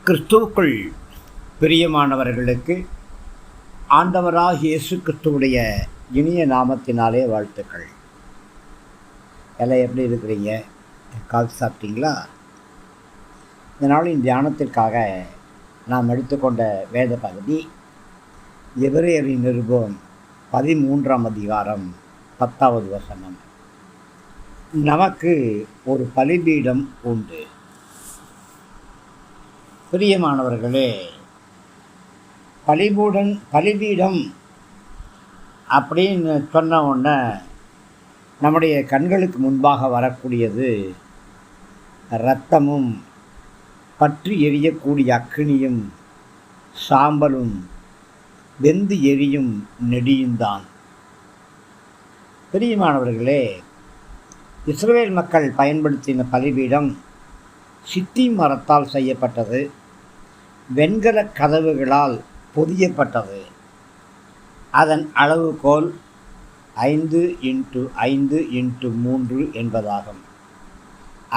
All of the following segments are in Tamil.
கிறிஸ்துவுக்குள் பிரியமானவர்களுக்கு ஆண்டவராகிய இயேசு கிறிஸ்துவுடைய இனிய நாமத்தினாலே வாழ்த்துக்கள். எல்லாம் எப்படி இருக்கிறீங்க? காஃபி சாப்பிட்டீங்களா? இந்த நாளின் தியானத்திற்காக நாம் எடுத்துக்கொண்ட வேத பகுதி எபிரேயரின் நிருபம் 13ஆம் அதிகாரம் 10வது வசனம். நமக்கு ஒரு பலிபீடம் உண்டு. பிரியமானவர்களே, பலிபீடம் அப்படின்னு சொன்ன உடனே நம்முடைய கண்களுக்கு முன்பாக வரக்கூடியது இரத்தமும் பற்றி எரியக்கூடிய அக்கினியும் சாம்பலும் வெந்து எரியும் நெடியும்தான். பிரியமானவர்களே, இஸ்ரவேல் மக்கள் பயன்படுத்தின பலிபீடம் சித்தி மரத்தால் செய்யப்பட்டது. வெண்கல கதவுகளால் பொதியப்பட்டது. அதன் அளவுகோல் 5x5x3 என்பதாகும்.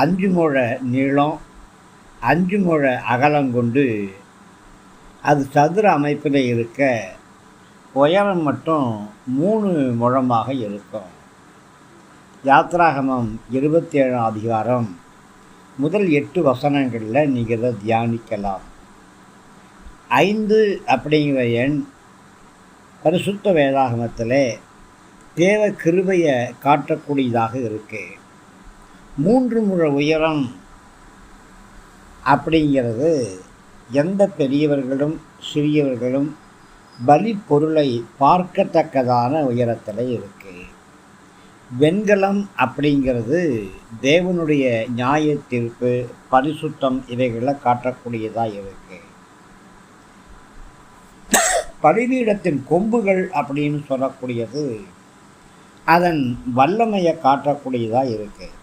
5 முழ நீளம், 5 முழ அகலங்கொண்டு அது சதுர அமைப்பில் இருக்க உயரம் மட்டும் 3 முழமாக இருக்கும். யாத்ராகமம் 27ஆம் அதிகாரம் முதல் 8 வசனங்களில் நீங்கள் இதை தியானிக்கலாம். 5 அப்படிங்கிற எண் பரிசுத்த வேதாகமத்தில் தேவ கிருபையை காட்டக்கூடியதாக இருக்குது. 3 முழ உயரம் அப்படிங்கிறது எந்த பெரியவர்களும் சிறியவர்களும் பலி பொருளை பார்க்கத்தக்கதான உயரத்தில் இருக்குது. வெண்கலம் அப்படிங்கிறது தேவனுடைய நியாய தீர்ப்பு, பரிசுத்தம் இவைகளை காட்டக்கூடியதாக இருக்குது. பலிபீடத்தின் கொம்புகள் அப்படின்னு சொல்லக்கூடியது அதன் வல்லமையை காட்டக்கூடியதாக இருக்குது.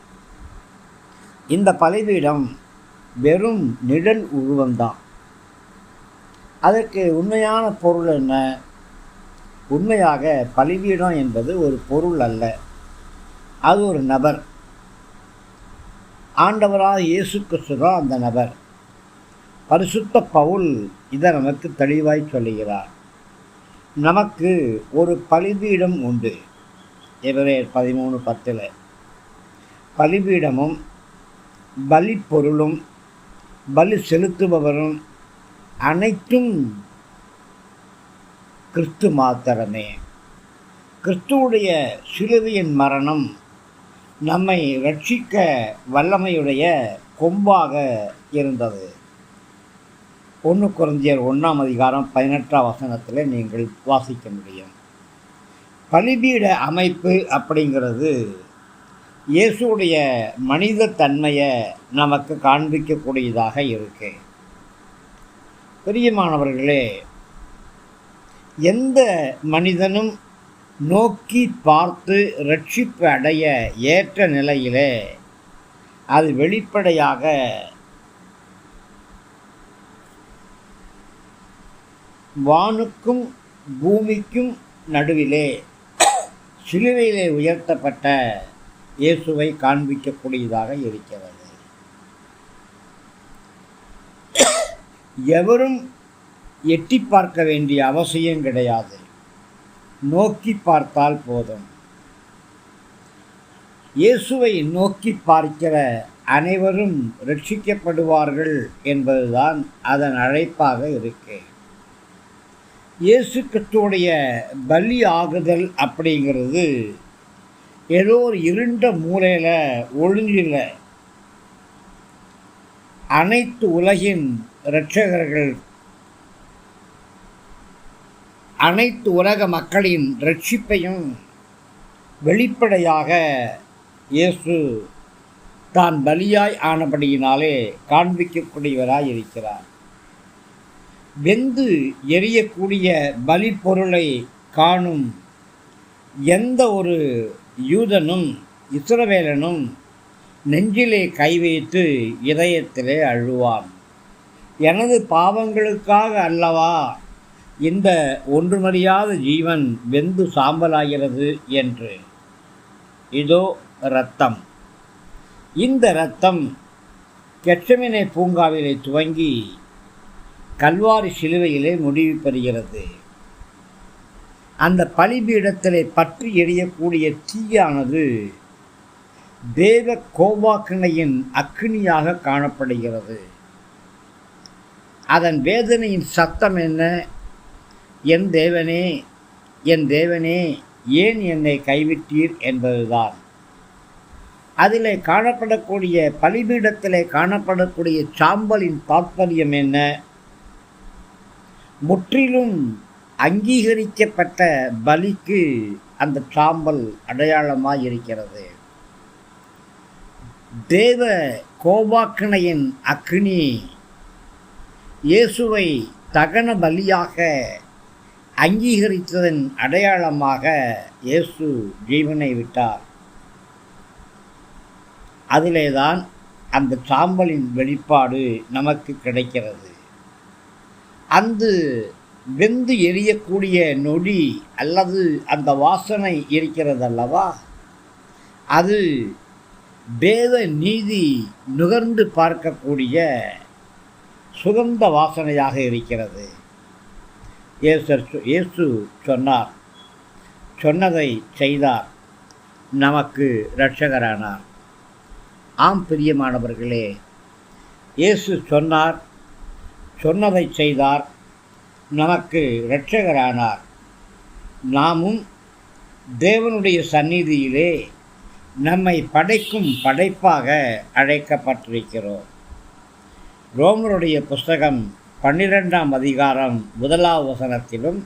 இந்த பலிபீடம் வெறும் நிழல் உருவம்தான். அதற்கு உண்மையான பொருள் என்ன? உண்மையாக பலிபீடம் என்பது ஒரு பொருள் அல்ல, அது ஒரு நபர். ஆண்டவராக இயேசு கிறிஸ்து தான் அந்த நபர். பரிசுத்த பவுல் இதை நமக்கு தெளிவாய் சொல்லுகிறார். நமக்கு ஒரு பலிபீடம் உண்டு. எபிரேயர் 13:10 பலிபீடமும் பலி பொருளும் பலி செலுத்துபவரும் அனைத்தும் கிறிஸ்து மாத்திரமே. கிறிஸ்துவுடைய சிலுவையின் மரணம் நம்மை ரட்சிக்க வல்லமையுடைய கொம்பாக இருந்தது. 1 கொரிந்தியர் 1ஆம் அதிகாரம் 18ஆம் வசனத்தில் நீங்கள் வாசிக்க முடியும். பலிபீட அமைப்பு அப்படிங்கிறது இயேசுடைய மனித தன்மையை நமக்கு காண்பிக்கக்கூடியதாக இருக்கு. பிரியமானவர்களே, எந்த மனிதனும் நோக்கி பார்த்து ரட்சிப்பு அடைய ஏற்ற நிலையிலே அது வெளிப்படையாக வானுக்கும் பூமிக்கும் நடுவிலே சிலுவையிலே உயர்த்தப்பட்ட இயேசுவை காண்பிக்கக்கூடியதாக இருக்கிறது. எவரும் எட்டி பார்க்க வேண்டிய அவசியம் கிடையாது, நோக்கி பார்த்தால் போதும். இயேசுவை நோக்கி பார்க்கிற அனைவரும் ரட்சிக்கப்படுவார்கள் என்பதுதான் அதன் அழைப்பாக இருக்கு. இயேசு கிறிஸ்துவுடைய பலி ஆகுதல் அப்படிங்கிறது ஏதோ ஒரு இருண்ட மூலையில் ஒழுங்கில் அனைத்து உலகின் இரட்சகர்கள், அனைத்து உலக மக்களின் ரட்சிப்பையும் வெளிப்படையாக இயேசு தான் பலியாய் ஆனபடியினாலே காண்பிக்கக்கூடியவராய் இருக்கிறார். வெந்து எரியக்கூடிய பலி பொருளை காணும் எந்த ஒரு யூதனும் இஸ்ரவேலனும் நெஞ்சிலே கை வைத்து இதயத்திலே அழுவான். எனது பாவங்களுக்காக அல்லவா இந்த ஒன்றுமறியாத ஜீவன் வெந்து சாம்பலாகிறது என்று. இதோ இரத்தம். இந்த இரத்தம் கெத்செமனே பூங்காவிலே துவங்கி கல்வாரி சிலுவையிலே முடிவு பெறுகிறது. அந்த பலிபீடத்திலே பற்றி எரியக்கூடிய தீயானது தேவ கோபாக்கினையின் அக்கினியாக காணப்படுகிறது. அதன் வேதனையின் சத்தம் என்ன? என் தேவனே, என் தேவனே, ஏன் என்னை கைவிட்டீர் என்பதுதான். அதிலே காணப்படக்கூடிய பலிபீடத்திலே காணப்படக்கூடிய சாம்பலின் தாற்பயம் என்ன? முற்றிலும் அங்கீகரிக்கப்பட்ட பலிக்கு அந்த சாம்பல் அடையாளமாய் இருக்கிறது. தேவ கோபாக்கினையின் அக்னி இயேசுவை தகன பலியாக அங்கீகரித்ததன் அடையாளமாக இயேசு ஜீவனை விட்டார். அதிலேதான் அந்த சாம்பலின் வெளிப்பாடு நமக்கு கிடைக்கிறது. அந்த வெந்து எரியக்கூடிய நொடி அல்லது அந்த வாசனை இருக்கிறது அல்லவா, அது தேவ நீதி நுகர்ந்து பார்க்கக்கூடிய சுகந்த வாசனையாக இருக்கிறது. இயேசு சொன்னார், சொன்னதை செய்தார், நமக்கு இரட்சகரானார். ஆம் பிரியமானவர்களே, இயேசு சொன்னார், சொன்னதை செய்தார், நமக்கு இரட்சகரானார். நாமும் தேவனுடைய சந்நிதியிலே நம்மை படைக்கும் படைப்பாக அழைக்கப்பட்டிருக்கிறோம். ரோமருடைய புஸ்தகம் 12ஆம் அதிகாரம் 1ஆம் வசனத்திலும்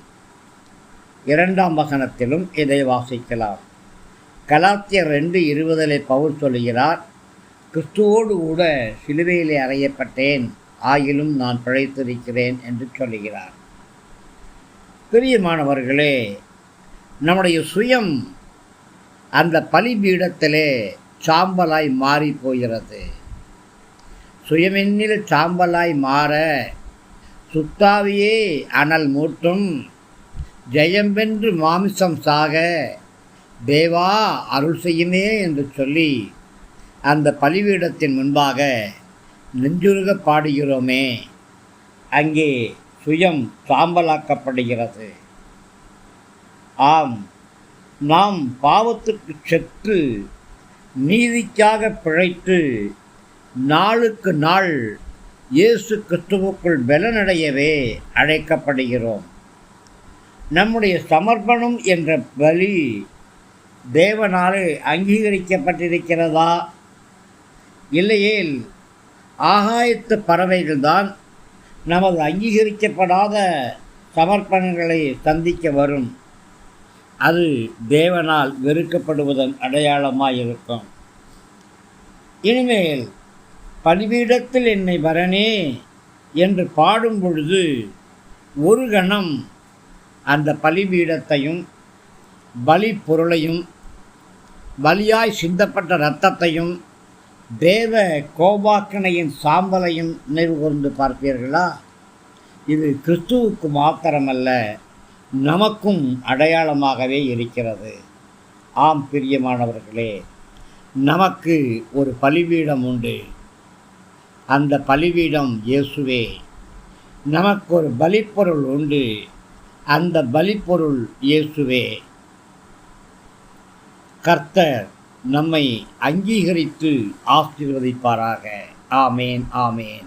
2ஆம் வசனத்திலும் இதை வாசிக்கலாம். கலாத்தியர் 2:20 பவுல் சொல்கிறார், கிறிஸ்துவோடு கூட சிலுவையிலே அறையப்பட்டேன், ஆயிலும் நான் பிழைத்திருக்கிறேன் என்று சொல்லுகிறார். பிரியமானவர்களே, நம்முடைய சுயம் அந்த பலிபீடத்திலே சாம்பலாய் மாறி போகிறது. சுயமென்னில் சாம்பலாய் மாற சுத்தாவியே அனல் மூட்டும், ஜெயம்பென்று மாமிசம் சாக தேவா அருள் செய்யுமே என்று சொல்லி அந்த பலிபீடத்தின் முன்பாக நெஞ்சுருக பாடுகிறோமே, அங்கே சுயம் சாம்பலாக்கப்படுகிறது. ஆம், நாம் பாவத்துக்கு செத்து நீதிக்காக பிழைத்து நாளுக்கு நாள் இயேசு கிறிஸ்துவுக்குள் பலனடையவே அழைக்கப்படுகிறோம். நம்முடைய சமர்ப்பணம் என்ற பலி தேவனாலே அங்கீகரிக்கப்பட்டிருக்கிறதா? இல்லையேல் ஆகாயத்து பறவைகள்தான் நமது அங்கீகரிக்கப்படாத சமர்ப்பணங்களை சந்திக்க வரும். அது தேவனால் வெறுக்கப்படுவதன் அடையாளமாக இருக்கும். இனிமேல் பலிபீடத்தில் என்னை வரனே என்று பாடும் பொழுது ஒரு கணம் அந்த பலிபீடத்தையும் பலி பொருளையும் பலியாய் சிந்தப்பட்ட இரத்தத்தையும் தேவ கோபாக்கினையின் சாம்பலையும் நினைவு கூர்ந்து பார்ப்பீர்களா? இது கிறிஸ்துவுக்கு மாத்திரமல்ல, நமக்கும் அடையாளமாகவே இருக்கிறது. ஆம் பிரியமானவர்களே, நமக்கு ஒரு பலிபீடம் உண்டு. அந்த பலிபீடம் இயேசுவே. நமக்கு ஒரு பலிப்பொருள் உண்டு. அந்த பலிப்பொருள் இயேசுவே. கர்த்தர் நம்மை அங்கீகரித்து ஆசீர்வதிப்பாராக. ஆமேன், ஆமேன்.